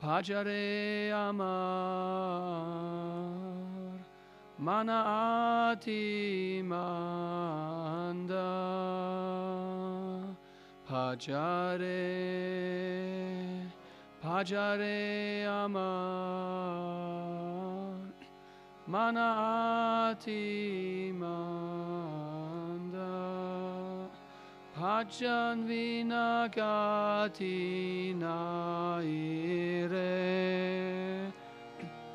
Bhajare amar Manaati manda Bhajare amar Manaati manda Bhajan vinagati naire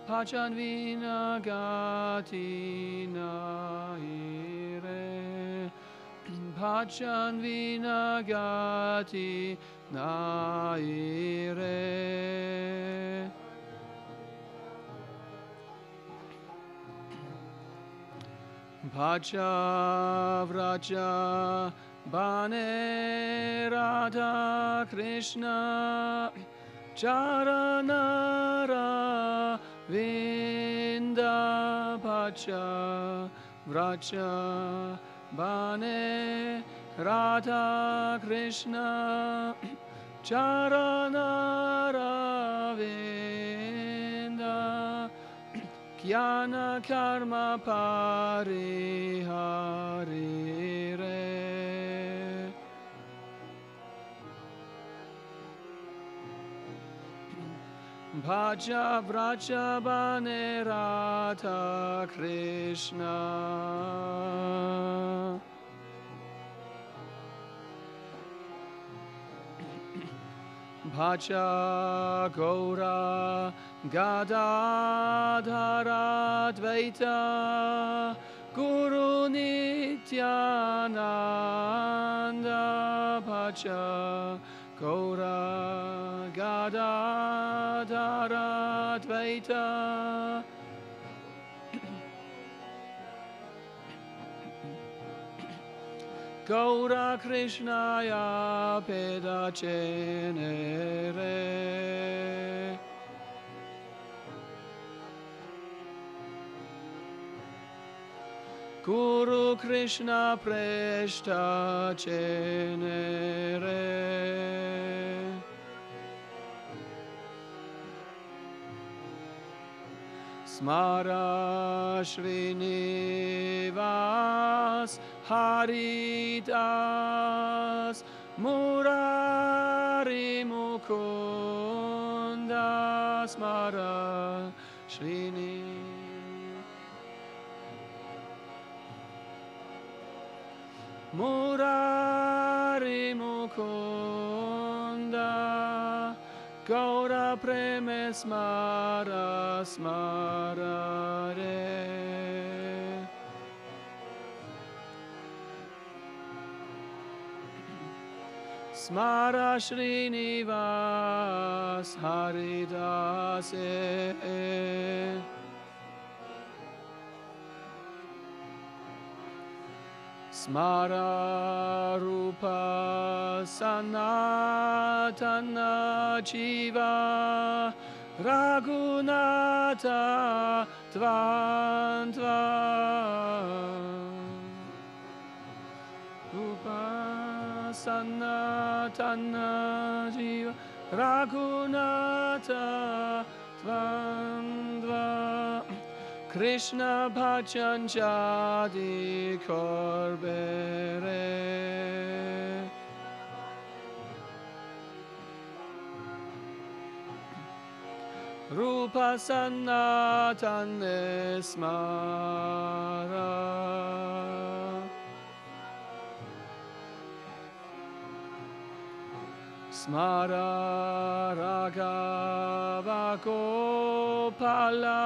Bhajan vinagati naire Bhajan vinagati naire Bhaja vraja Bane Radha Krishna Charanara Vinda Bhaja Vraja Bane Radha Krishna Charanara Vinda Jnana Karma Pariharire Bhaja Vraja Bane Radha Krishna Bhaja Gaura Gadadhara Dvaita Guru Nityananda Bhaja Gaura Gadadhara Dvaita Gaura Krishnaya Pedachenere Guru Krishna Preshta Chenere Smara Srinivas Haridas Murari Mukunda Smara Murari Mukunda Gaura Preme Smara Smarare Smara Srinivas Haridase Smara Rupa Sanatana Jiva Raghunatha Tvantva Rupa Sanatana Jiva Raghunatha Tvantva Krishna Bhajan Jadi Korbere Rupa Sanatane Smara Smara Raghava Gopala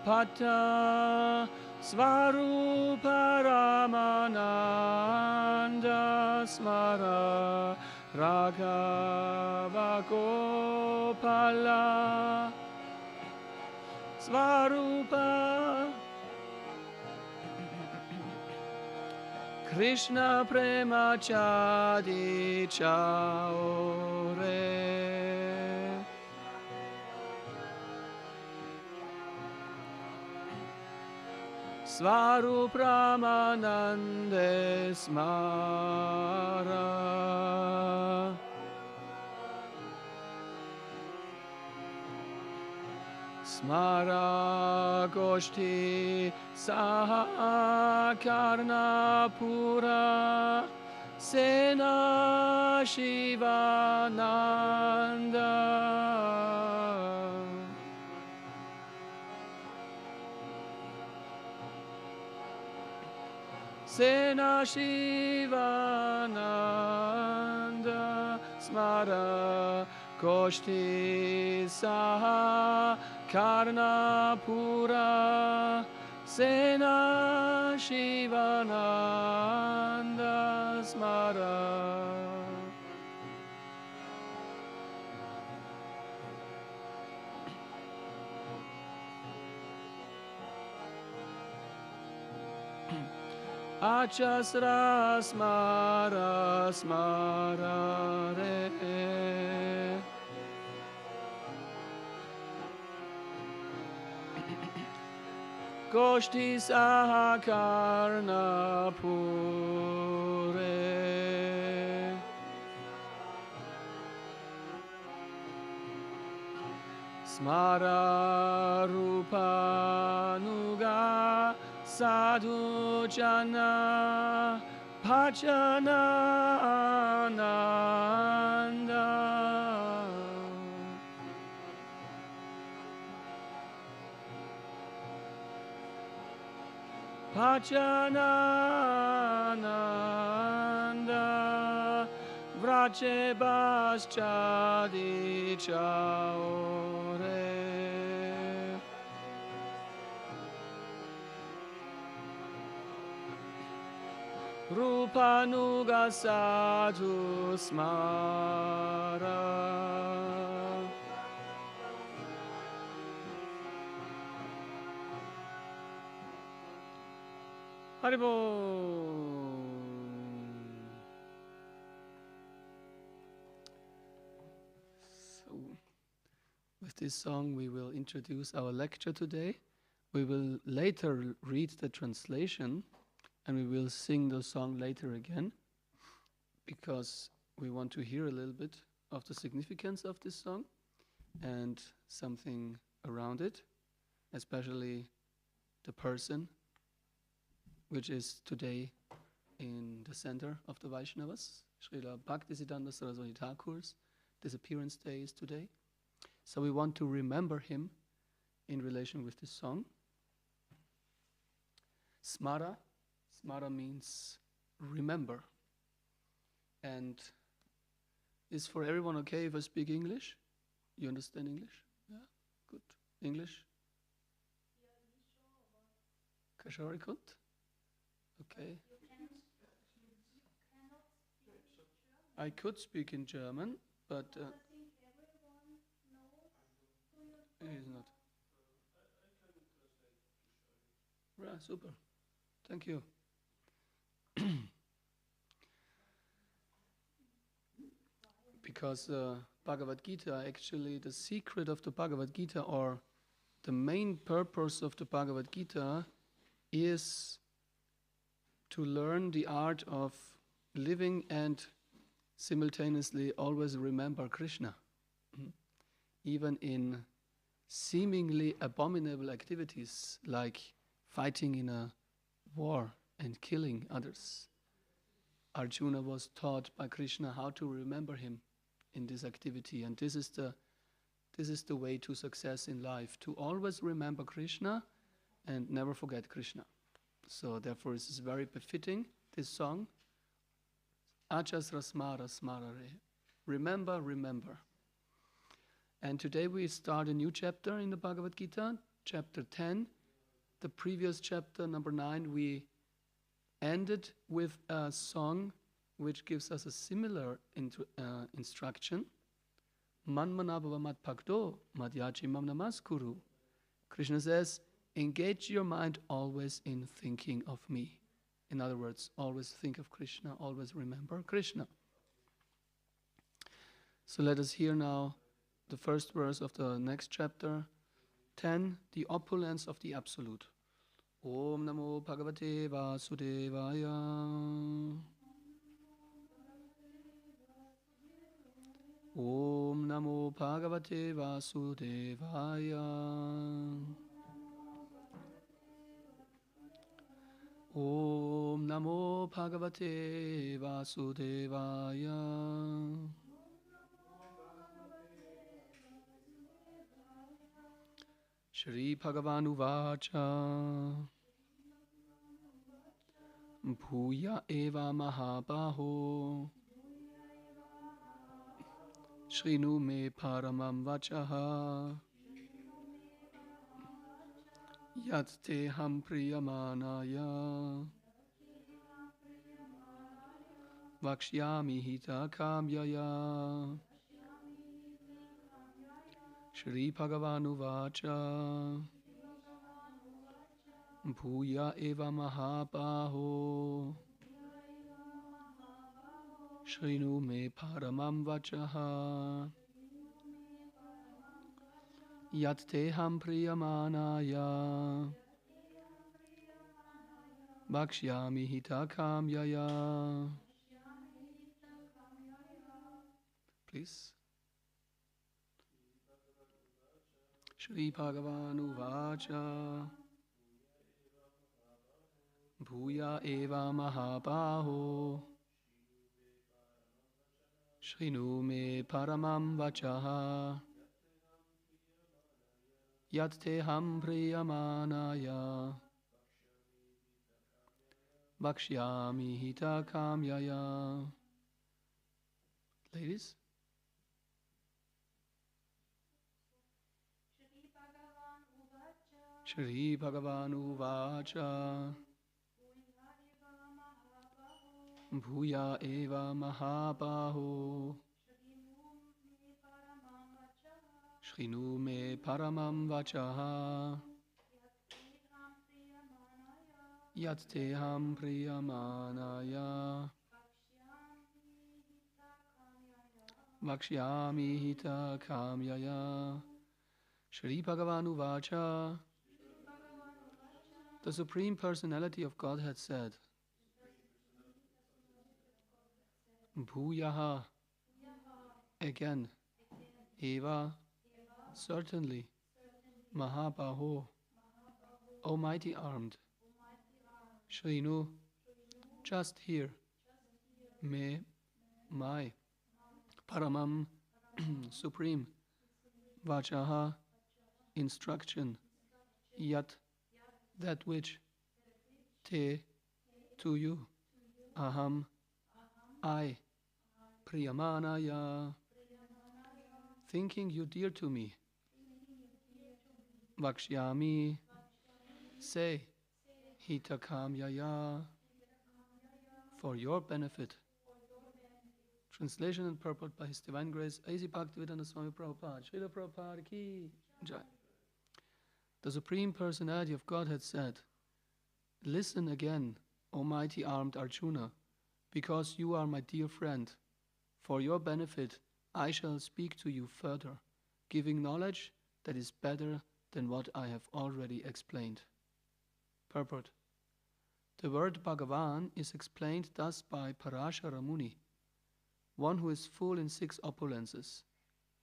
Pata Svarupa Ramananda Smara Raghava Gopala Svarupa Krishna Prema Chadi Chaore Svarupramanande Smara Smara Goshti Sahakarna Pura Sena Shivananda. Sena Shivananda Smara Koshti Saha Karna Pura Sena Shivananda Smara. Achasra smara smara re. Goshti sahakarna pure. Smara rupa nuga sadhu jana bhajana ananda. Bhajana ananda vrache baschadi chaore. Rupanuga sadhu smara. Haribo. So, with this song we will introduce our lecture today. We will later read the translation and we will sing the song later again because we want to hear a little bit of the significance of this song and something around it, especially the person which is today in the center of the Vaishnavas. Srila Bhaktisiddhanta Sarasvati Thakur's Disappearance Day is today. So we want to remember him in relation with this song. Smara. Smara means remember. And is for everyone okay if I speak English? You understand English? Yeah, good. English? Kashari Kut? Okay. I could speak in German, but it is not. Right, super. Thank you. Because Bhagavad Gita, actually the secret of the Bhagavad Gita, or the main purpose of the Bhagavad Gita, is to learn the art of living and simultaneously always remember Krishna. Even in seemingly abominable activities like fighting in a war and killing others, Arjuna was taught by Krishna how to remember him in this activity, and this is the way to success in life, to always remember Krishna and never forget Krishna. So therefore it is very befitting, this song, Achasra smara smara re. Remember, remember. And today we start a new chapter in the Bhagavad Gita, chapter 10. The previous chapter, number 9, we ended with a song which gives us a similar instruction. Manmanabhava mat bhakto madhyachi mam namaskuru. Krishna says, engage your mind always in thinking of me. In other words, always think of Krishna, always remember Krishna. So let us hear now the first verse of the next chapter, 10, the opulence of the Absolute. Om Namo Bhagavate Vasudevaya. Om Namo Bhagavate Vasudevaya. Om Namo Bhagavate Vasudevaya. Shri Bhagavan Uvacha. Bhuya eva mahabaho. Shrinu me paramam vachaha. Yat te ham priyamanaya. Vakshyami hita kamyaya. Shri Bhagavan Uvacha. Bhuya eva mahabaho. Shrinu me paramam vachaha. Yat te ham priyamanaya. Vakshyami hita kamyaya. Please. Shri Bhagavan Uvacha. Bhuya eva mahabaho. Shrinu me paramam vachaha. Yat te ham priyamanaya. Vakshyami hita kamyaya. Ladies? Shri Bhagavan Uvacha. Bhuya eva mahabaho. Shrinu me paramam vachaha. Yat te ham priyamanaya. Vakshyami hita kamyaya. Shri Bhagavan Uvacha. The Supreme Personality of Godhead said, Bhuyaha, again, eva, certainly, Mahabaho, almighty armed, Shrinu, just here, me, my, Paramam, supreme, Vachaha, instruction, Yat, that which, te, to you, aham, I, priyamanaya, thinking you dear to me, vakshyami, say, hitakamyaya, for your benefit. Translation and purport by His Divine Grace, A.C. Bhaktisiddhanta Swami Prabhupada, Srila Prabhupada ki jai. The Supreme Personality of Godhead said, listen again, O mighty armed Arjuna, because you are my dear friend. For your benefit, I shall speak to you further, giving knowledge that is better than what I have already explained. Purport. The word Bhagavan is explained thus by Parashara Muni, one who is full in 6 opulences,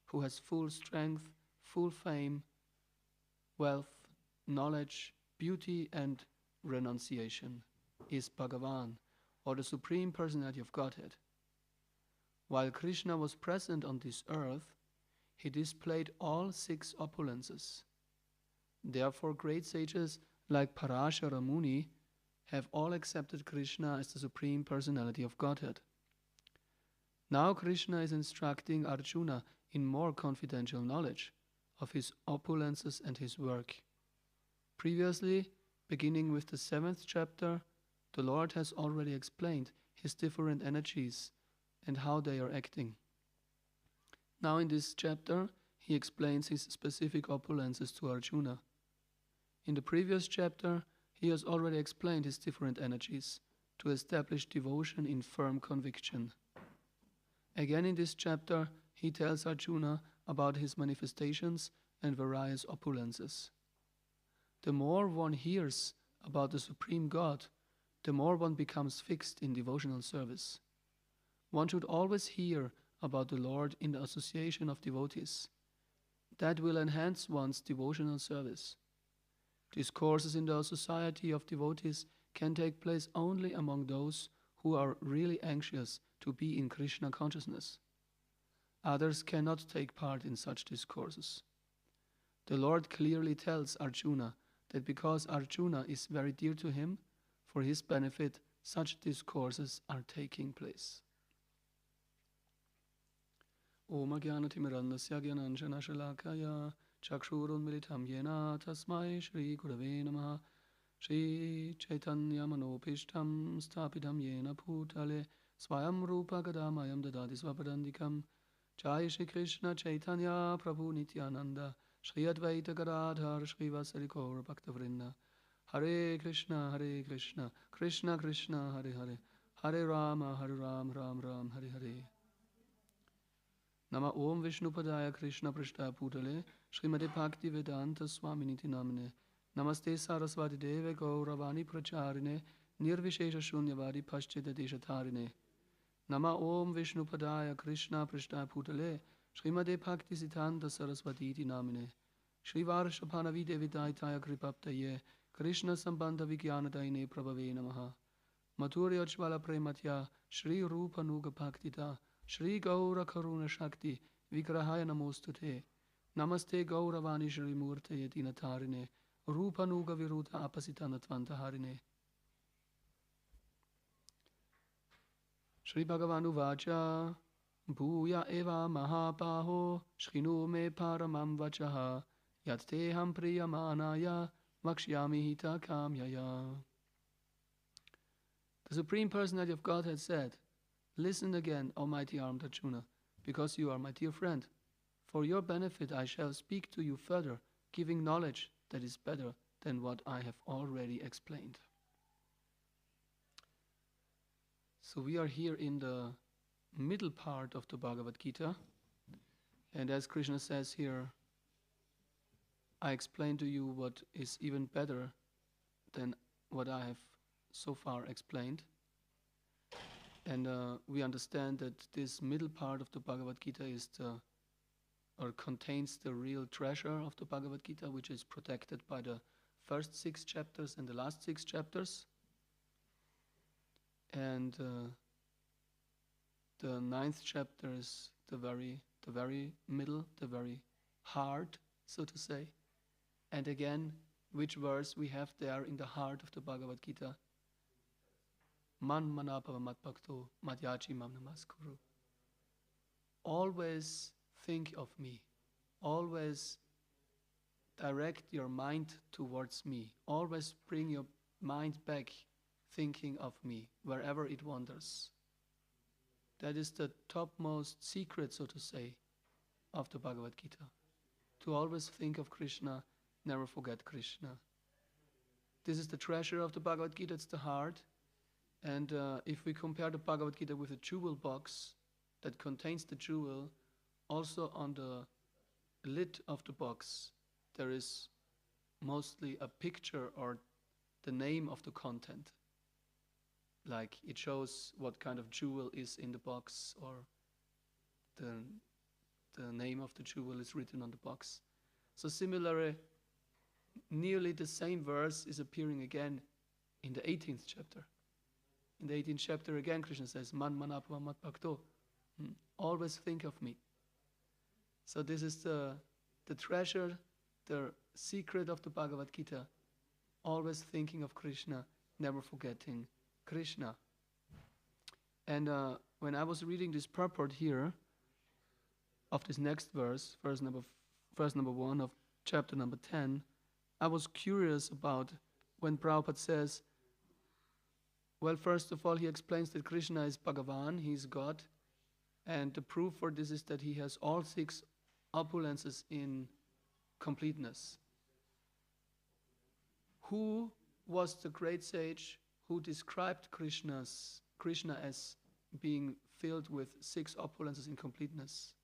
who has full strength, full fame, wealth, knowledge, beauty, and renunciation, is Bhagavan, or the Supreme Personality of Godhead. While Krishna was present on this earth, he displayed all 6 opulences. Therefore, great sages like Parashara Muni have all accepted Krishna as the Supreme Personality of Godhead. Now Krishna is instructing Arjuna in more confidential knowledge of his opulences and his work. Previously, beginning with the 7th chapter, the Lord has already explained his different energies and how they are acting. Now in this chapter, he explains his specific opulences to Arjuna. In the previous chapter, he has already explained his different energies to establish devotion in firm conviction. Again in this chapter, he tells Arjuna about his manifestations and various opulences. The more one hears about the Supreme God, the more one becomes fixed in devotional service. One should always hear about the Lord in the association of devotees. That will enhance one's devotional service. Discourses in the society of devotees can take place only among those who are really anxious to be in Krishna consciousness. Others cannot take part in such discourses. The Lord clearly tells Arjuna that because Arjuna is very dear to him, for his benefit, such discourses are taking place. Om Jnanatimirandasya Jnananjana Shalakaya Chakshurunmilitam Yena Tasmai Shri Gurave Namaha Shri Chaitanya Manopishtam Sthapitam Yena Bhutale Swayam Rupa Gadamayam Dadati Swapadandikam Jai Shri Krishna Chaitanya Prabhu Nityananda Shri Advaita Gadadhar Shri Vasari Gaura Bhaktavrinda Hare Krishna Krishna Krishna Hare Hare Hare Rama Ram Ram Hare Hare Nama Om Vishnupadaya Krishna Prishta Putale Srimati Bhaktivedanta Swaminiti Namane Namaste Sarasvati Deve Gauravani Pracharine Nirvishesha Shunyavadi Paschita Deshatarine Nama Om Vishnupadaya Krishna Prishta Putale Srimati Bhaktisiddhanta Sarasvati Namane Shri Varshapanavi Devidaitaya Kripaptaye Krishna Sambandha Vijnanadaine Prabhave Namaha Mathurya Jvala Prematya Shri Rupa Nuga Bhaktita Shri Gaura Karuna Shakti Vigrahaya Namostute Namaste Gauravani Shri Murte Yetinatarine Rupa Nuga Viruta Apasitana Tvantaharine Shri Bhagavanu Vacha Bhuya Eva Mahapaho Shrinu Me Paramam Vachaha Yatteham Priyamanaya Vakshyami Hita Kamyaya. The Supreme Personality of Godhead said, Listen again, O mighty armed Arjuna, because you are my dear friend. For your benefit I shall speak to you further, giving knowledge that is better than what I have already explained. So we are here in the middle part of the Bhagavad Gita, and as Krishna says here, I explain to you what is even better than what I have so far explained. And we understand that this middle part of the Bhagavad Gita is contains the real treasure of the Bhagavad Gita, which is protected by the first 6 chapters and the last 6 chapters. And the 9th chapter is the very middle, the very heart, so to say. And again, which verse we have there in the heart of the Bhagavad Gita? Man manapava mat bhakto madhyachi mam namaskuru. Always think of me. Always direct your mind towards me. Always bring your mind back thinking of me wherever it wanders. That is the topmost secret, so to say, of the Bhagavad Gita. To always think of Krishna, never forget Krishna. This is the treasure of the Bhagavad Gita, it's the heart. And if we compare the Bhagavad Gita with a jewel box that contains the jewel, also on the lid of the box there is mostly a picture or the name of the content. Like it shows what kind of jewel is in the box, or the name of the jewel is written on the box. So similarly, nearly the same verse is appearing again in the 18th chapter. In the 18th chapter again, Krishna says, Man manapava mat bhakto. Always think of me. So this is the treasure, the secret of the Bhagavad Gita. Always thinking of Krishna, never forgetting Krishna. And when I was reading this purport here of this next verse, verse number 1 of chapter number 10, I was curious about when Prabhupada says, well, first of all, he explains that Krishna is Bhagavan, he is God, and the proof for this is that he has all 6 opulences in completeness. Who was the great sage who described Krishna as being filled with 6 opulences in completeness?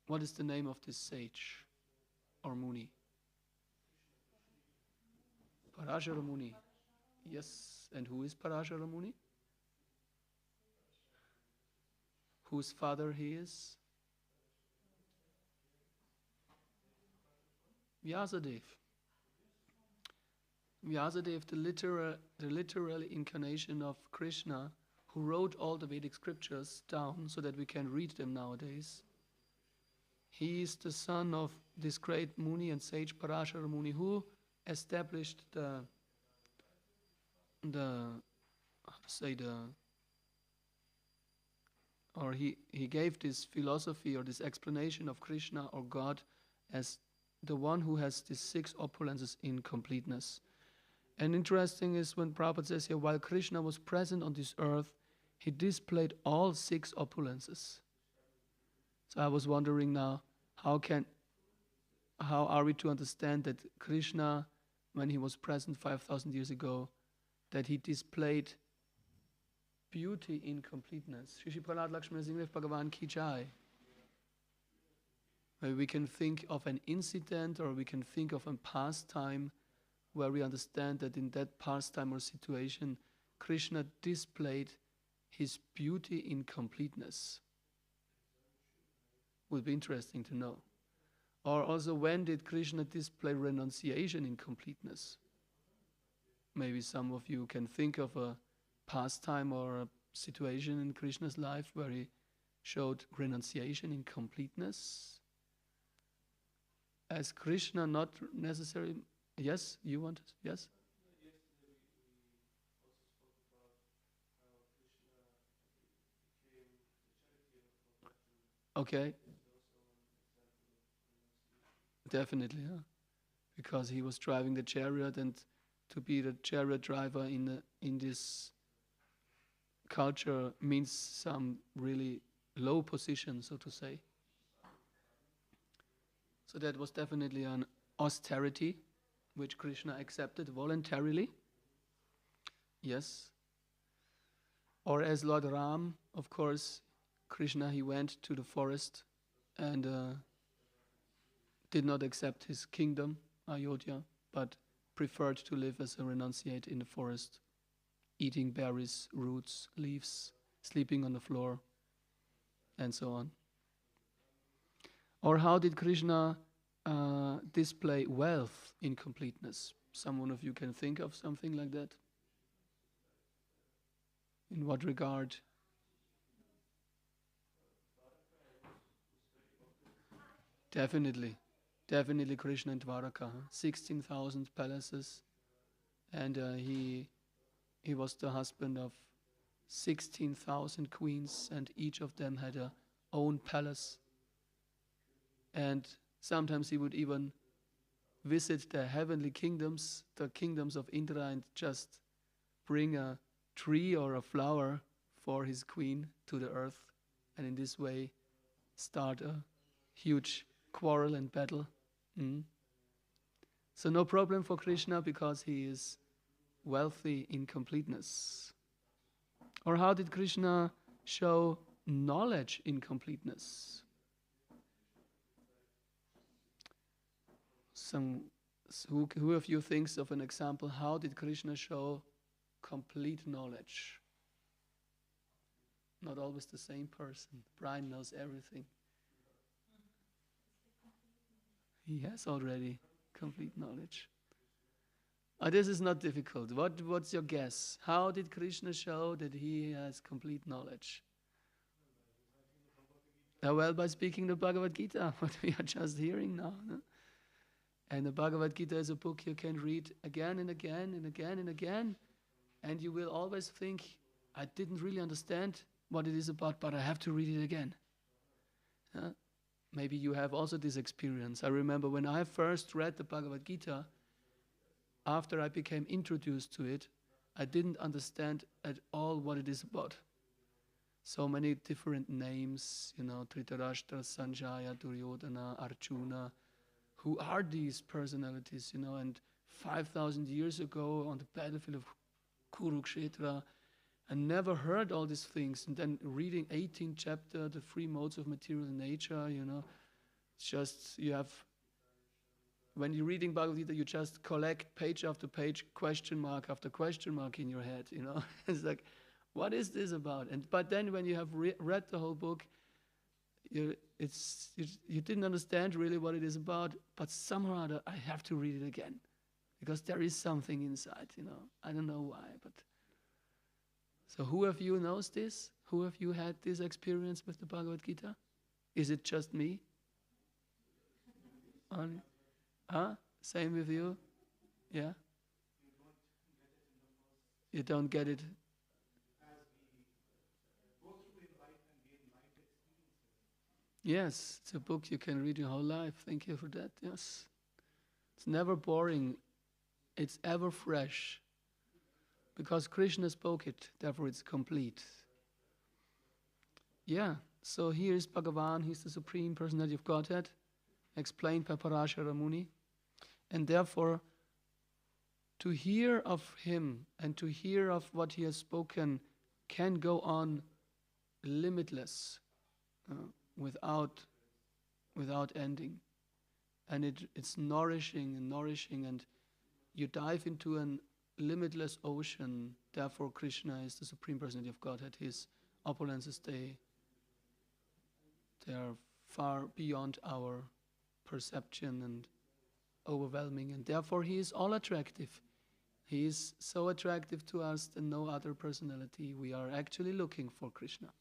What is the name of this sage or Muni? Parashara Muni. Yes, and who is Parashara Muni? whose father he is? Vyasadeva. Vyasadeva, the literal incarnation of Krishna, who wrote all the Vedic scriptures down so that we can read them nowadays. He is the son of this great Muni and sage Parashara Muni, who established he gave this philosophy or this explanation of Krishna or God as the one who has these 6 opulences in completeness. And interesting is when Prabhupada says here, while Krishna was present on this earth, he displayed all 6 opulences. So I was wondering now, how are we to understand that Krishna, when he was present 5,000 years ago, that he displayed beauty in completeness? Shri Prahlad Lakshmana Singh Bhagavan Ki Jai. We can think of an incident or we can think of a pastime where we understand that in that pastime or situation, Krishna displayed his beauty in completeness. Would be interesting to know. Or also, when did Krishna display renunciation in completeness? Maybe some of you can think of a pastime or a situation in Krishna's life where he showed renunciation in completeness. As Krishna not necessarily... Yes, you want it? Yes? Okay. Definitely, yeah. Because he was driving the chariot, and to be the chariot driver in this culture means some really low position, so to say. So that was definitely an austerity, which Krishna accepted voluntarily. Yes. Or as Lord Ram, of course, Krishna, he went to the forest and did not accept his kingdom, Ayodhya, but preferred to live as a renunciate in the forest, eating berries, roots, leaves, sleeping on the floor, and so on. Or how did Krishna display wealth in completeness? Someone of you can think of something like that? In what regard? Definitely Krishna in Dwaraka, 16,000 palaces, and he was the husband of 16,000 queens, and each of them had a own palace. And sometimes he would even visit the heavenly kingdoms, the kingdoms of Indra, and just bring a tree or a flower for his queen to the earth, and in this way start a huge quarrel and battle. So no problem for Krishna because he is wealthy in completeness. Or how did Krishna show knowledge in completeness? Who of you thinks of an example? How did Krishna show complete knowledge? Not always the same person. Brian knows everything. He has already complete knowledge. This is not difficult. What's your guess? How did Krishna show that he has complete knowledge? Well, by speaking the Bhagavad Gita, what we are just hearing now. No? And the Bhagavad Gita is a book you can read again and again and again and again, and you will always think, I didn't really understand what it is about, but I have to read it again. Maybe you have also this experience. I remember when I first read the Bhagavad Gita, after I became introduced to it, I didn't understand at all what it is about. So many different names, Dhritarashtra, Sanjaya, Duryodhana, Arjuna. Who are these personalities, and 5,000 years ago on the battlefield of Kurukshetra, I never heard all these things. And then reading 18th chapter, the 3 modes of material nature, it's just, when you're reading Bhagavad Gita, you just collect page after page, question mark after question mark in your head, It's like, What is this about? But then when you have read the whole book, you didn't understand really what it is about, but somehow or other, I have to read it again because there is something inside, I don't know why, but so who of you knows this? Who of you had this experience with the Bhagavad Gita? Is it just me? Only? Same with you? Yeah? You don't get it? Yes, it's a book you can read your whole life. Thank you for that. Yes. It's never boring. It's ever fresh. Because Krishna spoke it, therefore it's complete. Yeah, so here is Bhagavan, he's the Supreme Personality of Godhead, explained by Parashara Muni. And therefore, to hear of him and to hear of what he has spoken can go on limitless, without ending. And it's nourishing, and you dive into an limitless ocean. Therefore, Krishna is the Supreme Personality of Godhead. His opulences, they are far beyond our perception and overwhelming, and therefore he is all attractive. He is so attractive to us than no other personality. We are actually looking for Krishna.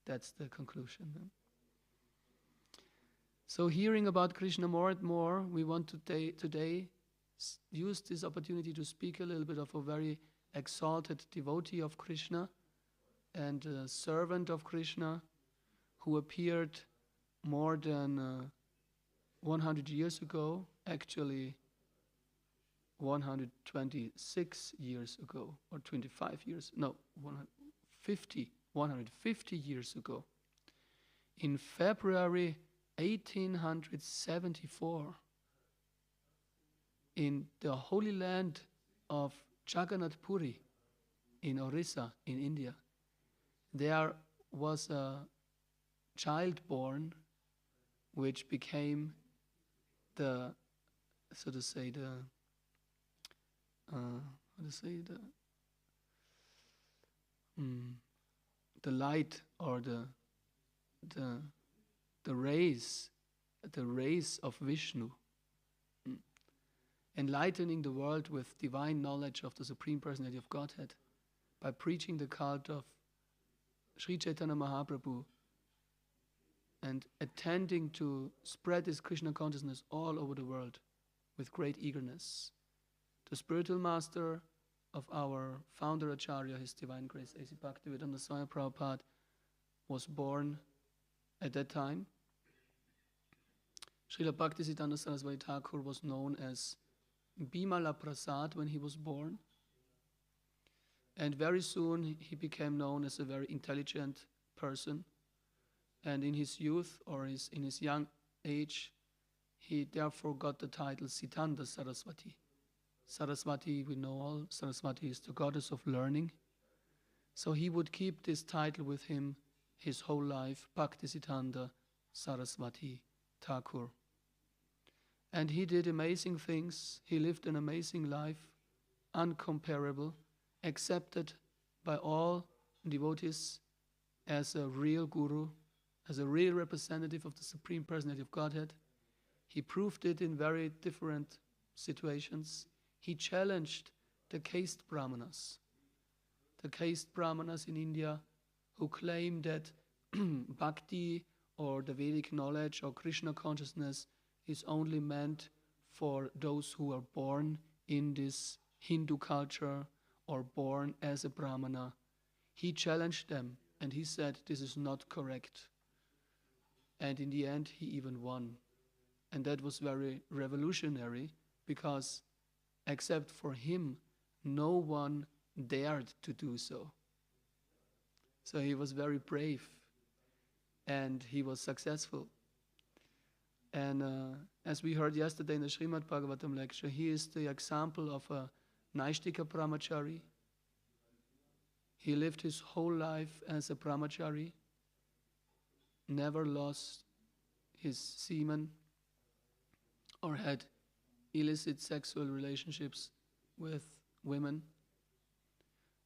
That's the conclusion. So hearing about Krishna more and more, we want to today use this opportunity to speak a little bit of a very exalted devotee of Krishna and a servant of Krishna who appeared more than 100 years ago, actually 126 years ago, or 25 years, no, 150 years ago. In February 1874, in the holy land of Jagannath Puri in Orissa, in India, there was a child born which became the, so to say, the light, or the rays of Vishnu, enlightening the world with divine knowledge of the Supreme Personality of Godhead by preaching the cult of Sri Chaitanya Mahaprabhu and attending to spread this Krishna consciousness all over the world with great eagerness. The spiritual master of our founder Acharya, His Divine Grace A.C. Bhaktivedanta Swami Prabhupada, was born at that time. Srila Bhaktisiddhanta Sarasvati Thakur was known as Bimala Prasad when he was born. And very soon he became known as a very intelligent person. And in his youth, or in his young age, he therefore got the title Siddhanta Sarasvati. Sarasvati, we know all, Sarasvati is the goddess of learning. So he would keep this title with him his whole life, Bhaktisiddhanta Sarasvati Thakur. And he did amazing things. He lived an amazing life, uncomparable, accepted by all devotees as a real guru, as a real representative of the Supreme Personality of Godhead. He proved it in very different situations. He challenged the caste brahmanas in India, who claim that bhakti or the Vedic knowledge or Krishna consciousness is only meant for those who are born in this Hindu culture or born as a brahmana. He challenged them and he said this is not correct. And in the end he even won. And that was very revolutionary, because except for him, no one dared to do so. So he was very brave and he was successful. And as we heard yesterday in the Srimad Bhagavatam lecture, he is the example of a Naishtika brahmachari. He lived his whole life as a brahmachari, never lost his semen or had illicit sexual relationships with women.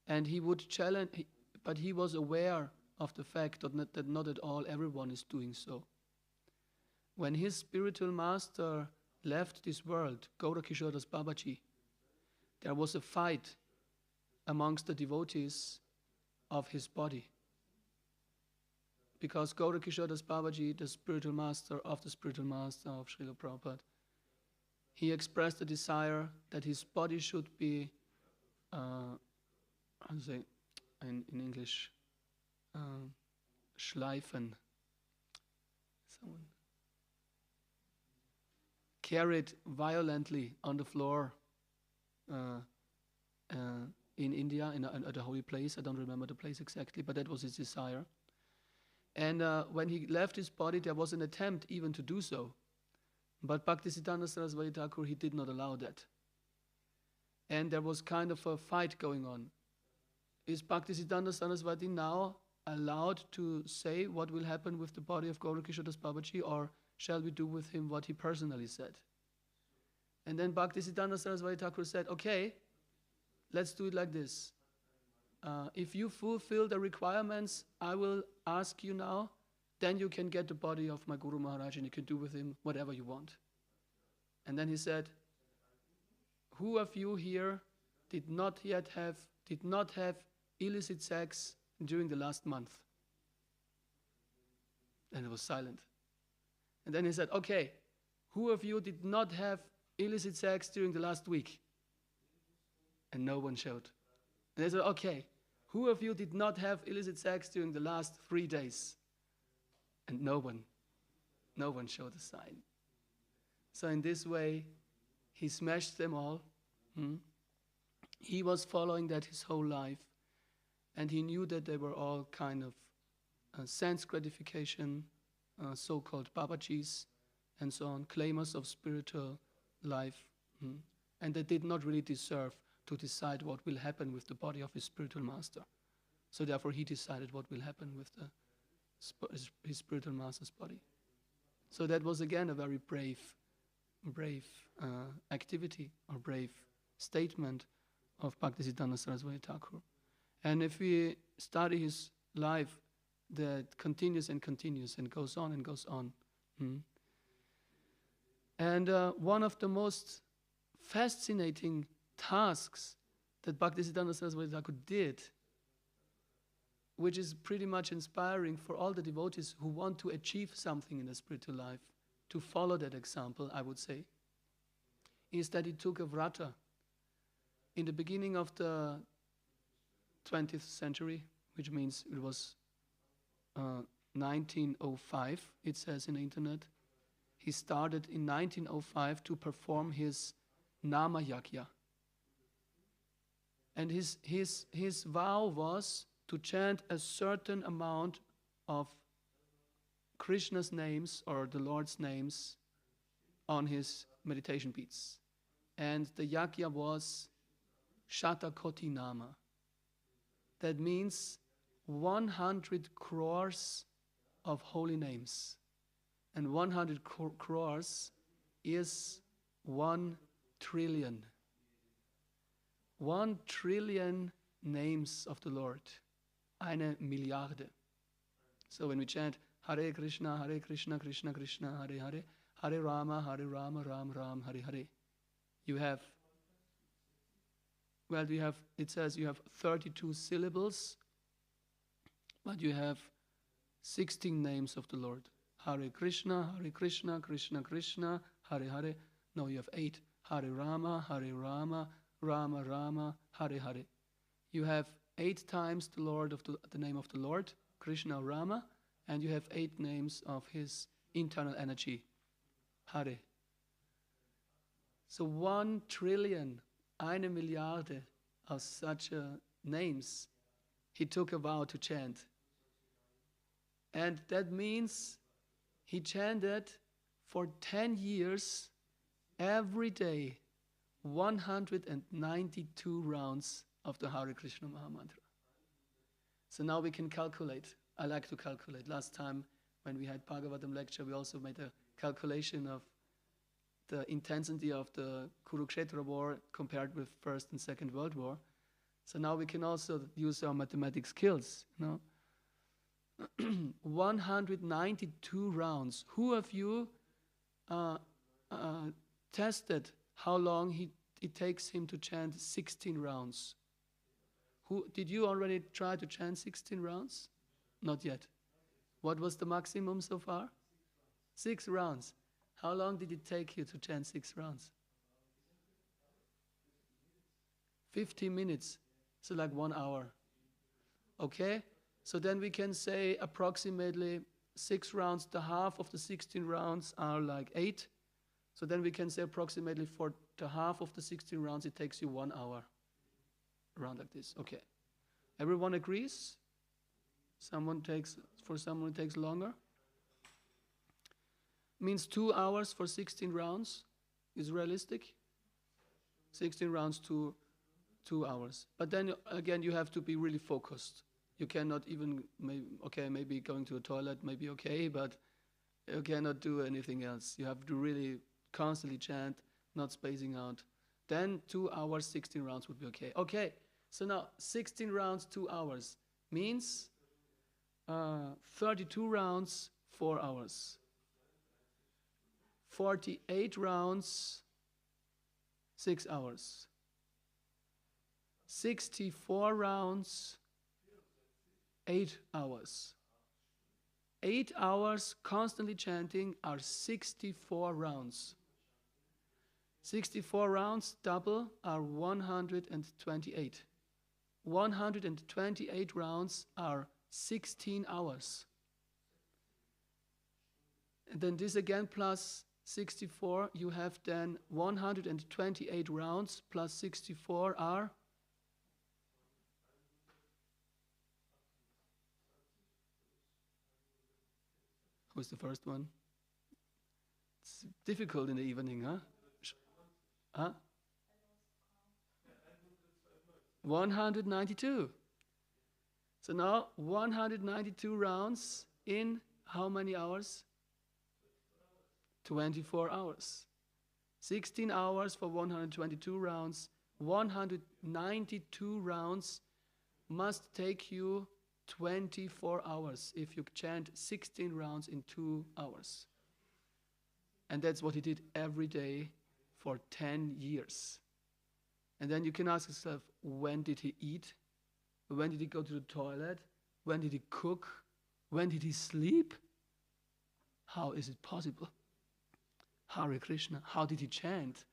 And he would challenge, but he was aware of the fact that not at all everyone is doing so. When his spiritual master left this world, Gaurakishoras Babaji, there was a fight amongst the devotees of his body. Because Gaurakishoras Babaji, the spiritual master of Srila Prabhupada, he expressed a desire that his body should be, how to say in English, schleifen, someone carried violently on the floor in India, at a holy place. I don't remember the place exactly, but that was his desire. And when he left his body, there was an attempt even to do so. But Bhaktisiddhanta Sarasvati Thakur, he did not allow that. And there was kind of a fight going on. Is Bhaktisiddhanta Sarasvati now allowed to say what will happen with the body of Gaurakishoras Babaji, or shall we do with him what he personally said? And then Bhaktisiddhanta Sarasvati Thakur said, okay, let's do it like this. If you fulfill the requirements, I will ask you now, then you can get the body of my Guru Maharaj and you can do with him whatever you want. And then he said, who of you here did not have illicit sex during the last month? And it was silent. And then he said, okay, who of you did not have illicit sex during the last week? And no one showed. And they said, okay, who of you did not have illicit sex during the last 3 days? And no one showed a sign. So in this way, he smashed them all. He was following that his whole life. And he knew that they were all kind of sense gratification, so-called Babajis, and so on, claimers of spiritual life. And they did not really deserve to decide what will happen with the body of his spiritual master. So therefore he decided what will happen with his spiritual master's body. So that was again a very brave activity or brave statement of Bhaktisiddhanta Sarasvati Thakur. And if we study his life, that continues and continues and goes on and goes on. And one of the most fascinating tasks that Bhaktisiddhanta Sarasvati Thakur did, which is pretty much inspiring for all the devotees who want to achieve something in the spiritual life, to follow that example, I would say, is that he took a vrata. In the beginning of the 20th century, which means it was 1905, it says in the internet, he started in 1905 to perform his Nama Yajna. And his vow was to chant a certain amount of Krishna's names or the Lord's names on his meditation beats. And the yajna was Shatakoti Nama. That means 100 crores of holy names. And 100 crores is 1 trillion. 1 trillion names of the Lord. Eine Milliarde. So when we chant Hare Krishna, Krishna Krishna, Hare Hare, Hare Rama, Rama Ram, Hare Hare. It says you have 32 syllables, but you have 16 names of the Lord. Hare Krishna, Krishna Krishna, Hare Hare. No, you have 8. Hare Rama, Rama Rama, Hare Hare. You have 8 times the Lord of the name of the Lord, Krishna Rama, and you have 8 names of his internal energy, Hare. So 1 trillion, eine Milliarde of such names he took a vow to chant. And that means he chanted for 10 years every day 192 rounds of the Hare Krishna Mahamantra. So now we can calculate. I like to calculate. Last time when we had Bhagavatam lecture, we also made a calculation of the intensity of the Kurukshetra war compared with First and Second World War. So now we can also use our mathematics skills, 192 rounds. Who of you tested how long it takes him to chant 16 rounds? Did you already try to chant 16 rounds? Not yet. What was the maximum so far? 6 rounds. How long did it take you to chant 6 rounds? 50 minutes. So like 1 hour. Okay? So then we can say approximately 6 rounds, the half of the 16 rounds are like 8. So then we can say approximately for the half of the 16 rounds it takes you 1 hour. Around like this. Okay. Everyone agrees? Someone takes longer? Means 2 hours for 16 rounds is realistic. 16 rounds to 2 hours. But then again, you have to be really focused. You cannot even, maybe going to a toilet may be okay, but you cannot do anything else. You have to really constantly chant, not spacing out. Then 2 hours, 16 rounds would be okay. Okay, so now 16 rounds, 2 hours means 32 rounds, 4 hours. 48 rounds, 6 hours. 64 rounds, 8 hours. 8 hours constantly chanting are 64 rounds. 64 rounds double are 128. 128 rounds are 16 hours. And then this again plus 64, you have then 128 rounds plus 64 are who's the first one? It's difficult in the evening, huh? Huh? 192. So now 192 rounds in how many hours? 24 hours. 16 hours for 122 rounds. 192 rounds must take you 24 hours if you chant 16 rounds in 2 hours. And that's what he did every day for 10 years. And then you can ask yourself, when did he eat? When did he go to the toilet? When did he cook? When did he sleep? How is it possible? Hare Krishna. How did he chant?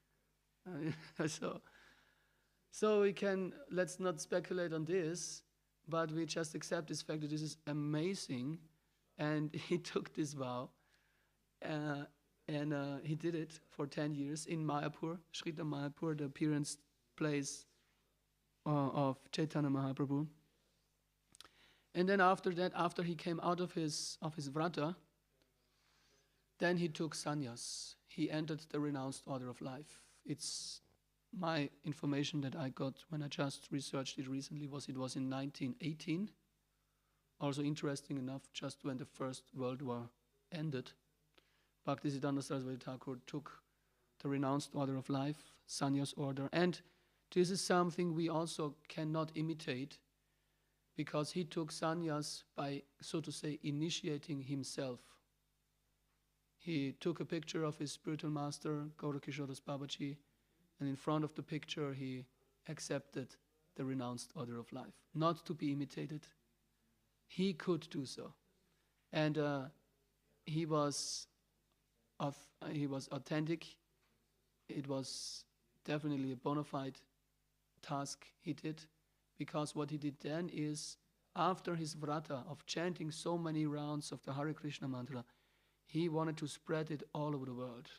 So we can, let's not speculate on this, but we just accept this fact that this is amazing. And he took this vow, and he did it for 10 years in Mayapur, Shrita Mayapur, the appearance place of Chaitanya Mahaprabhu. And then after that, after he came out of his vrata, then he took sannyas. He entered the renounced order of life. It's my information that I got when I just researched it recently it was in 1918. Also interesting enough, just when the First World War ended, Bhaktisiddhanta Sarasvati Thakur took the renounced order of life, sannyas order, and this is something we also cannot imitate because he took sannyas by, so to say, initiating himself. He took a picture of his spiritual master, Gaurakishoras Babaji, and in front of the picture he accepted the renounced order of life, not to be imitated. He could do so. And he was authentic. It was definitely a bona fide task he did, because what he did then is, after his vrata of chanting so many rounds of the Hare Krishna mantra, he wanted to spread it all over the world.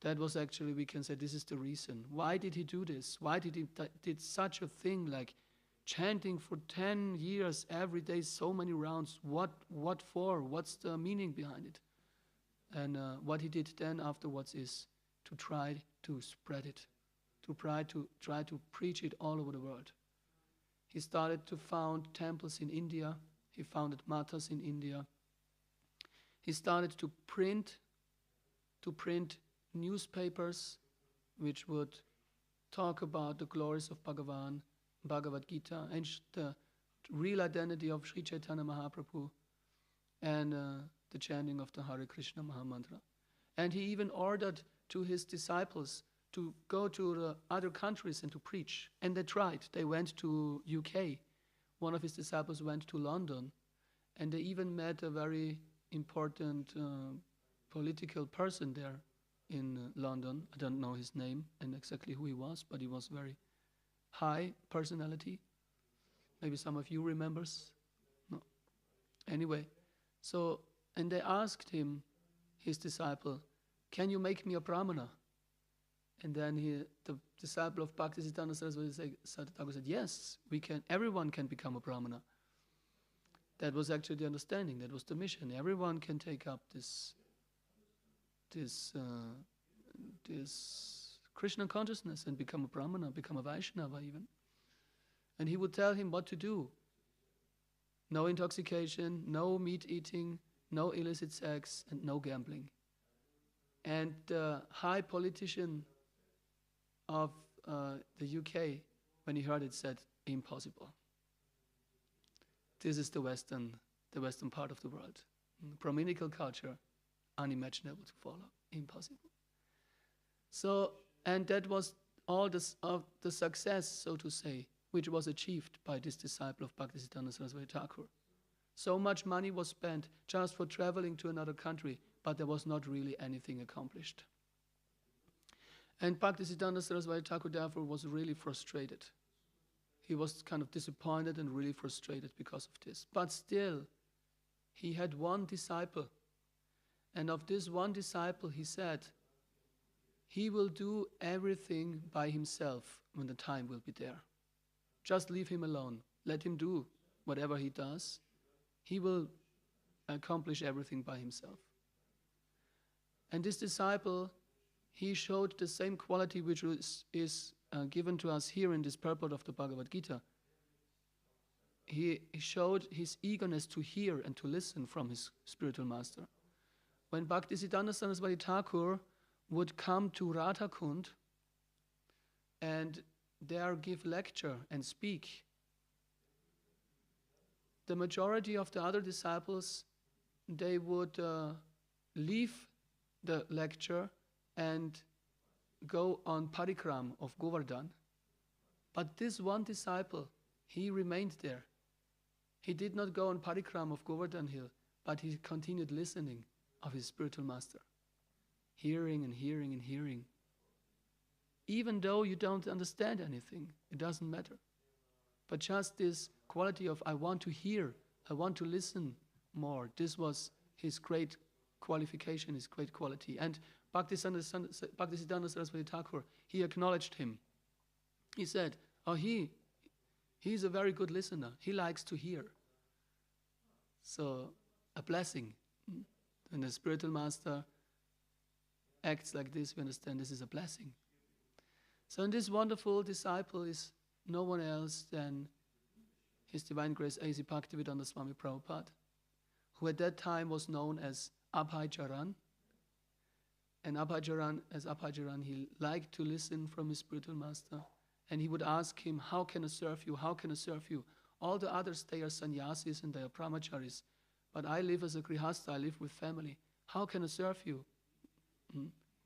That was actually, we can say, this is the reason. Why did he do this? Why did he did such a thing like chanting for 10 years every day, so many rounds? What for? What's the meaning behind it? And what he did then afterwards is to try to spread it, to try to preach it all over the world. He started to found temples in India. He founded mathas in India. He started to print newspapers which would talk about the glories of Bhagavan. Bhagavad Gita and the real identity of Sri Chaitanya Mahaprabhu and the chanting of the Hare Krishna Mahamantra. And he even ordered to his disciples to go to the other countries and to preach. And they tried. They went to UK. One of his disciples went to London. And they even met a very important political person there in London. I don't know his name and exactly who he was, but he was very high personality. Maybe some of you remembers. No. Anyway, so, and they asked him, his disciple, can you make me a brahmana? And then the disciple of Bhaktisiddhanta Sarasvati said, yes, we can. Everyone can become a brahmana. That was actually the understanding. That was the mission. Everyone can take up this Krishna consciousness and become a brahmana, become a Vaishnava even. And he would tell him what to do. No intoxication, no meat eating, no illicit sex, and no gambling. And the high politician of the UK, when he heard it, said, impossible. This is the Western part of the world. Brahminical culture, unimaginable to follow, impossible. So, and that was all the success, so to say, which was achieved by this disciple of Bhaktisiddhanta Sarasvati Thakur. So much money was spent just for traveling to another country, but there was not really anything accomplished. And Bhaktisiddhanta Sarasvati Thakur therefore was really frustrated. He was kind of disappointed and really frustrated because of this. But still, he had one disciple. And of this one disciple, he said, he will do everything by himself when the time will be there. Just leave him alone. Let him do whatever he does. He will accomplish everything by himself. And this disciple, he showed the same quality which is given to us here in this purport of the Bhagavad Gita. He showed his eagerness to hear and to listen from his spiritual master. When Bhaktisiddhanta Sarasvati Thakur would come to Radhakund and there give lecture and speak, the majority of the other disciples, they would leave the lecture and go on parikram of Govardhan. But this one disciple, he remained there. He did not go on parikram of Govardhan hill, but he continued listening of his spiritual master. Hearing and hearing and hearing. Even though you don't understand anything, it doesn't matter. But just this quality of I want to hear, I want to listen more, this was his great qualification, his great quality. And Bhaktisiddhanta Sarasvati Thakur, he acknowledged him. He said, oh, he's a very good listener. He likes to hear. So, a blessing. When the spiritual master acts like this, we understand this is a blessing. So, and this wonderful disciple is no one else than His Divine Grace A.C. Bhaktivedanta Swami Prabhupada, who at that time was known as Abhaycharan. And as Abhaycharan, he liked to listen from his spiritual master. And he would ask him, how can I serve you? How can I serve you? All the others, they are sannyasis and they are brahmacharis. But I live as a grihastha, I live with family. How can I serve you?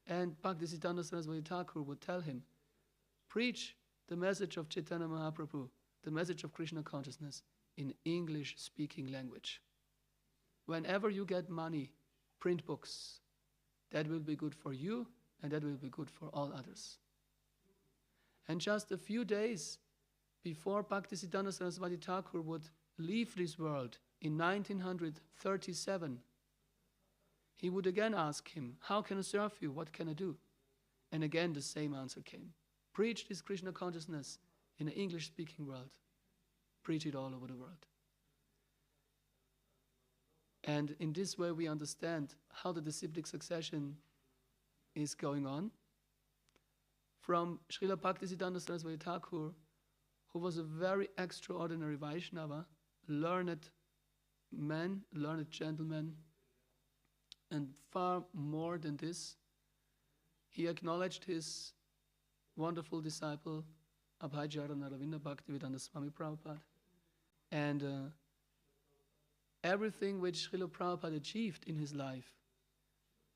And Bhaktisiddhanta Sarasvati Thakur would tell him, preach the message of Chaitanya Mahaprabhu, the message of Krishna consciousness in English-speaking language. Whenever you get money, print books. That will be good for you, and that will be good for all others. And just a few days before Bhaktisiddhanta Sarasvati Thakur would leave this world in 1937, he would again ask him, how can I serve you? What can I do? And again the same answer came. Preach this Krishna consciousness in an English-speaking world. Preach it all over the world. And in this way we understand how the disciplic succession is going on. From Srila Bhaktisiddhanta Sarasvati Thakur, who was a very extraordinary Vaishnava, learned man, learned gentleman, and far more than this, he acknowledged his wonderful disciple Abhayjarana Ravinda Bhaktivedanta Swami Prabhupada. And everything which Srila Prabhupada achieved in his life,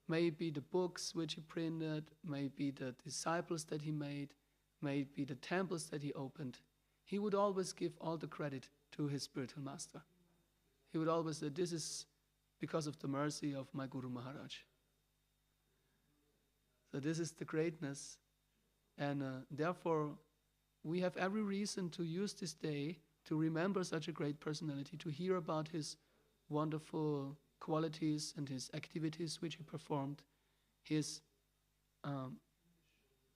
maybe the books which he printed, maybe the disciples that he made, maybe the temples that he opened, he would always give all the credit to his spiritual master. He would always say, this is because of the mercy of my Guru Maharaj. So this is the greatness, and therefore we have every reason to use this day to remember such a great personality, to hear about his wonderful qualities and his activities which he performed, his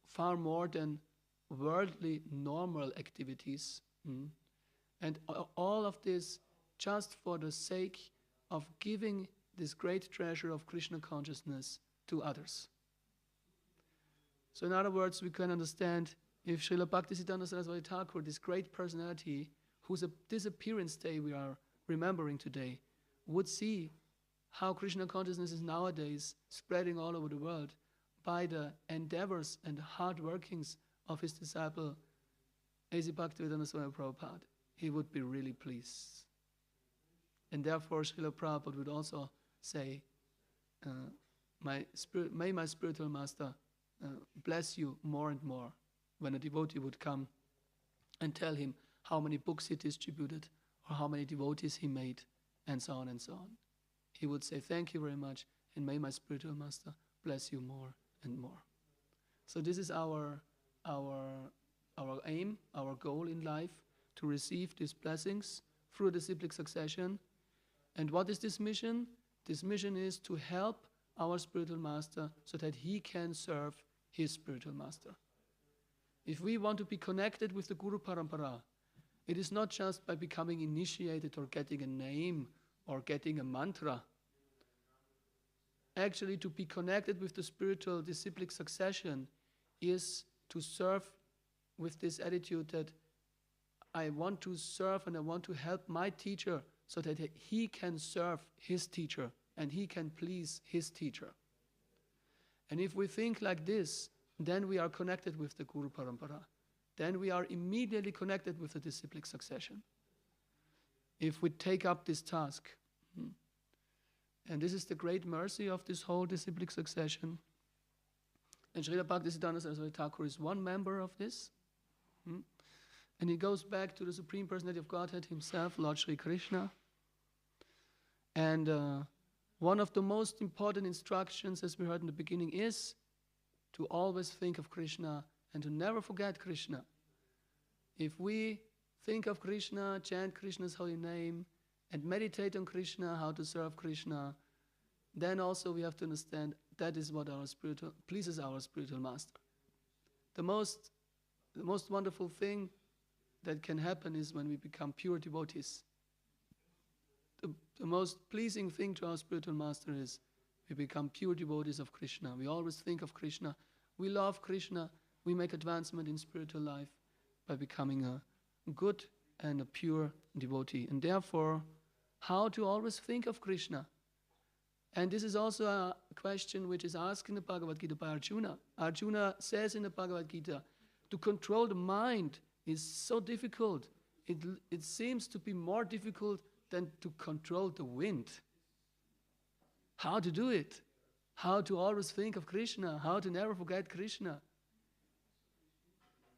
far more than worldly normal activities, and all of this just for the sake of giving this great treasure of Krishna consciousness to others. So in other words, we can understand if Srila Bhaktisiddhanta Sarasvati Thakur, this great personality whose disappearance day we are remembering today, would see how Krishna consciousness is nowadays spreading all over the world by the endeavors and hard workings of his disciple A.C. Bhaktivedanta Swami Prabhupada, he would be really pleased. And therefore Srila Prabhupada would also say, may my spiritual master bless you more and more, when a devotee would come and tell him how many books he distributed or how many devotees he made, and so on and so on. He would say, thank you very much, and may my spiritual master bless you more and more. So this is our aim, our goal in life, to receive these blessings through the disciplic succession. And what is this mission? This mission is to help our spiritual master so that he can serve his spiritual master. If we want to be connected with the Guru Parampara, it is not just by becoming initiated or getting a name or getting a mantra. Actually, to be connected with the spiritual disciplic succession is to serve with this attitude that I want to serve and I want to help my teacher so that he can serve his teacher and he can please his teacher. And if we think like this, then we are connected with the Guru Parampara. Then we are immediately connected with the disciplic succession. If we take up this task. And this is the great mercy of this whole disciplic succession. And Srila Bhaktisiddhanta Sarasvati Thakur is one member of this. And he goes back to the Supreme Personality of Godhead himself, Lord Sri Krishna. And one of the most important instructions, as we heard in the beginning, is to always think of Krishna and to never forget Krishna. If we think of Krishna, chant Krishna's holy name, and meditate on Krishna, how to serve Krishna, then also we have to understand that is what pleases our spiritual master. The most wonderful thing that can happen is when we become pure devotees. The most pleasing thing to our spiritual master is we become pure devotees of Krishna. We always think of Krishna. We love Krishna. We make advancement in spiritual life by becoming a good and a pure devotee. And therefore, how to always think of Krishna? And this is also a question which is asked in the Bhagavad Gita by Arjuna. Arjuna says in the Bhagavad Gita, to control the mind is so difficult. It seems to be more difficult than to control the wind. How to do it? How to always think of Krishna? How to never forget Krishna?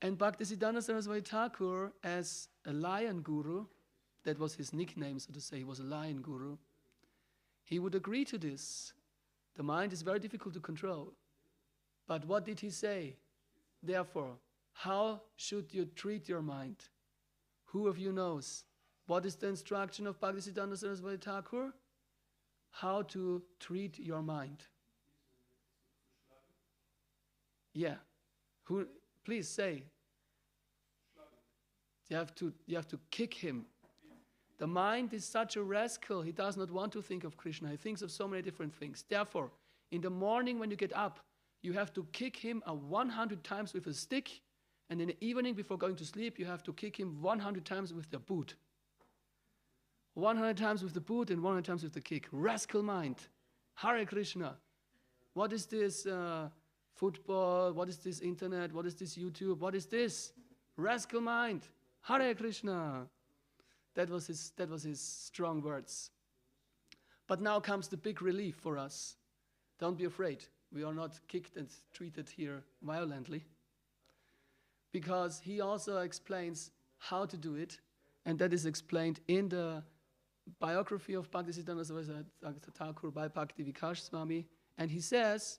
And Bhaktisiddhanta Sarasvati Thakur, as a lion guru, that was his nickname, so to say, he was a lion guru, he would agree to this. The mind is very difficult to control. But what did he say? Therefore, how should you treat your mind? Who of you knows? What is the instruction of Bhaktisiddhanta Sarasvati Thakur? How to treat your mind. Yeah. Who? Please say. You have to kick him. The mind is such a rascal. He does not want to think of Krishna. He thinks of so many different things. Therefore, in the morning when you get up, you have to kick him 100 times with a stick. And in the evening before going to sleep, you have to kick him 100 times with the boot. 100 times with the boot and 100 times with the kick. Rascal mind. Hare Krishna. What is this football? What is this internet? What is this YouTube? What is this? rascal mind, Hare Krishna. That was his strong words. But now comes the big relief for us. Don't be afraid. We are not kicked and treated here violently. Because he also explains how to do it, and that is explained in the biography of Bhaktisiddhanta Thakur by Bhakti Vikas Swami. And he says,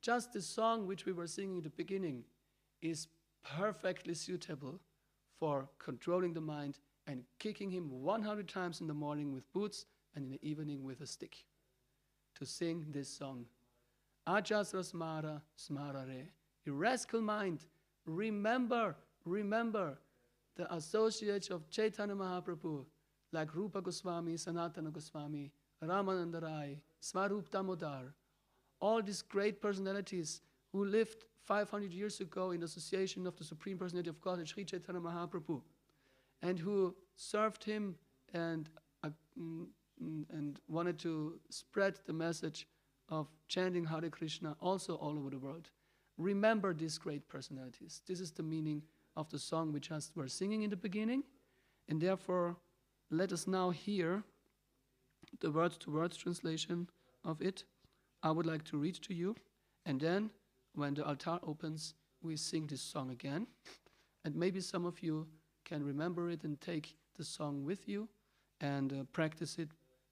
just the song which we were singing at the beginning is perfectly suitable for controlling the mind and kicking him 100 times in the morning with boots and in the evening with a stick. To sing this song. Ajasra smara smarare. You rascal mind, remember the associates of Chaitanya Mahaprabhu, like Rupa Goswami, Sanatana Goswami, Ramananda Rai, Swarup Damodar, all these great personalities who lived 500 years ago in the association of the Supreme Personality of God, Sri Chaitanya Mahaprabhu, and who served him and wanted to spread the message of chanting Hare Krishna also all over the world. Remember these great personalities. This is the meaning of the song we just were singing in the beginning, and therefore let us now hear the word-to-word translation of it. I would like to read to you, and then when the altar opens, we sing this song again, and maybe some of you can remember it and take the song with you and practice it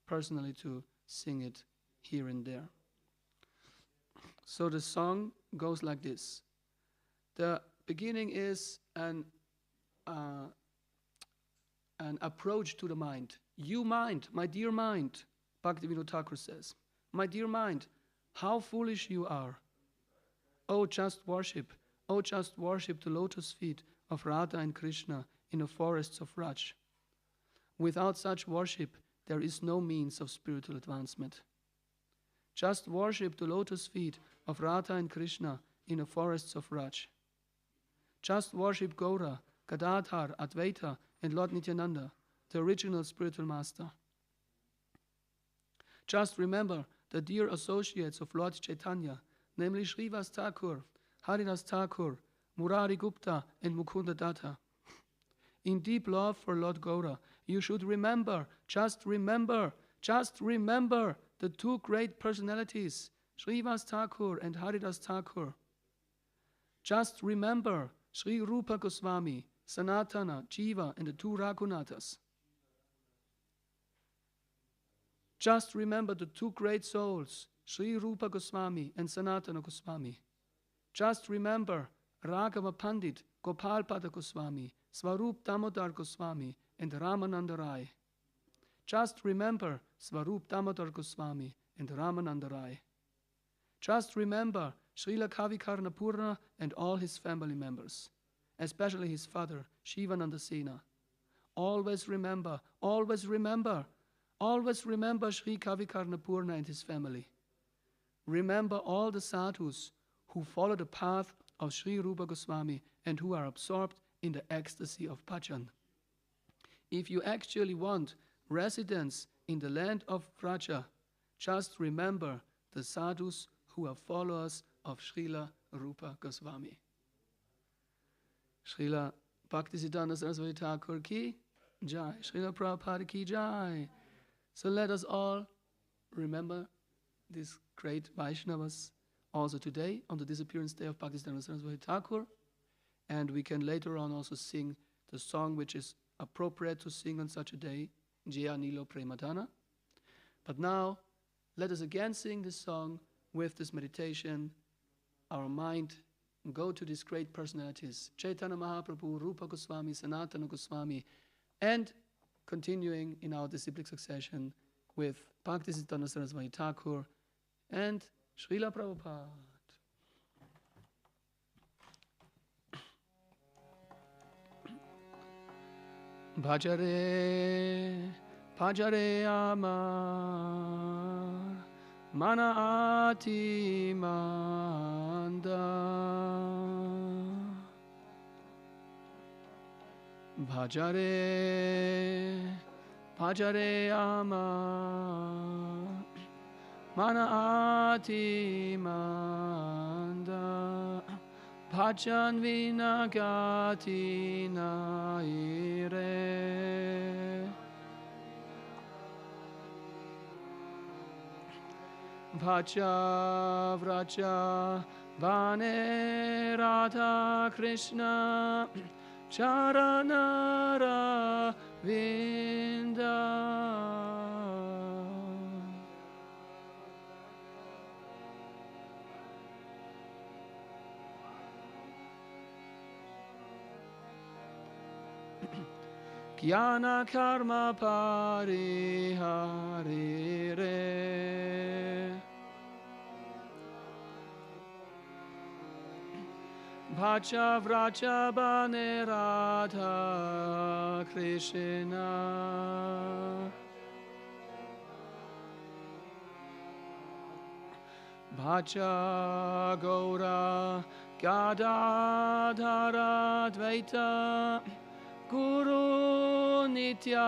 personally to sing it here and there. So the song goes like this. The beginning is an approach to the mind. You mind, my dear mind, Bhaktivinoda Thakur says, my dear mind, how foolish you are. Oh, just worship the lotus feet of Radha and Krishna in the forests of Raj. Without such worship, there is no means of spiritual advancement. Just worship the lotus feet of Radha and Krishna in the forests of Raj. Just worship Gaura, Gadadhar, Advaita, and Lord Nityananda, the original spiritual master. Just remember the dear associates of Lord Chaitanya, namely Srivas Thakur, Haridas Thakur, Murari Gupta, and Mukunda Datta. In deep love for Lord Gaura, you should remember, just remember the two great personalities, Srivas Thakur and Haridas Thakur. Just remember Sri Rupa Goswami, Sanatana, Jiva, and the two Raghunathas. Just remember the two great souls, Sri Rupa Goswami and Sanatana Goswami. Just remember Raghava Pandit, Gopal Pada Goswami, Swarup Damodar Goswami, and Ramananda Rai. Just remember Swarup Damodar Goswami and Ramananda Rai. Just remember Srila Kavi Karnapurna and all his family members, especially his father, Shivananda Sena. Always remember Sri Kavi Karnapurna and his family. Remember all the sadhus who follow the path of Sri Rupa Goswami and who are absorbed in the ecstasy of bhajan. If you actually want residence in the land of Vraja, just remember the sadhus who are followers of Srila Rupa Goswami. Srila Bhaktisiddhanta Sarasvati Thakur ki jai, Srila Prabhupada ki jai. So let us all remember these great Vaishnavas also today on the Disappearance Day of Bhaktisiddhanta Sarasvati Thakur, and we can later on also sing the song which is appropriate to sing on such a day, Jaya Nilo Premadana. But now, let us again sing this song with this meditation. Our mind go to these great personalities, Chaitanya Mahaprabhu, Rupa Goswami, Sanatana Goswami, and continuing in our disciplic succession with Bhaktisiddhanta Sarasvati Thakur and Srila Prabhupada. Bhajare Amar Mana Ati Manda Bhajare Amar Mana Ati Manda Bhajan vinagati naire. Bhaja vraja vane Radha Krishna charanara vinda. Jnana karma pariharire. Bhaja vraja bane Radha Krishna. Bhaja Gaura Gadadhara Dvaita Guru Nityananda.